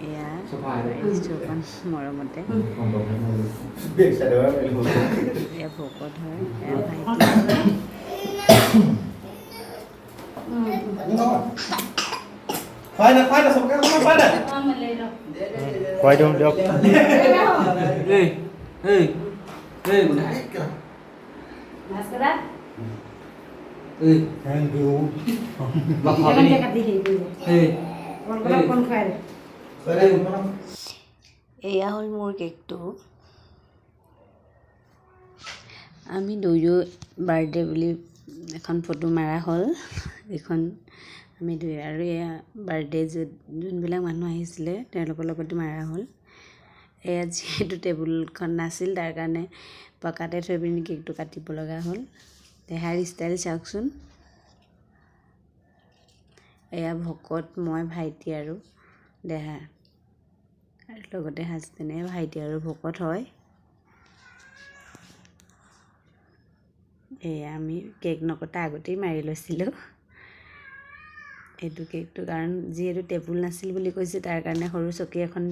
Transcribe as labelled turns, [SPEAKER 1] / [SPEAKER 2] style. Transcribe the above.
[SPEAKER 1] এয়া অকণ মৰমতে এয়া ভকত হয় এয়া এয়া হ'ল মোৰ কেকটো আমি দুয়ো বাৰ্থডে বুলি এখন ফটো মাৰা হ'ল এইখন আমি দুয়ো আৰু এয়া বাৰ্থডে যোনবিলাক মানুহ আহিছিলে তেওঁলোকৰ লগতো মাৰা হ'ল এয়া যিহেতু টেবুলখন নাছিল তাৰ কাৰণে পকাতে থৈ পিনি কেকটো কাটিব লগা হ'ল দেহাৰ ষ্টাইল চাওকচোন এয়া ভকত মই ভাইটি আৰু দেহা আৰু লগতে হাজবেণ্ডে ভাইটি আৰু ভকত হয় এয়া আমি কেক নকটা আগতেই মাৰি লৈছিলোঁ এইটো কেকটো কাৰণ যিহেতু টেবুল নাছিল বুলি কৈছে তাৰ কাৰণে সৰু চকী এখন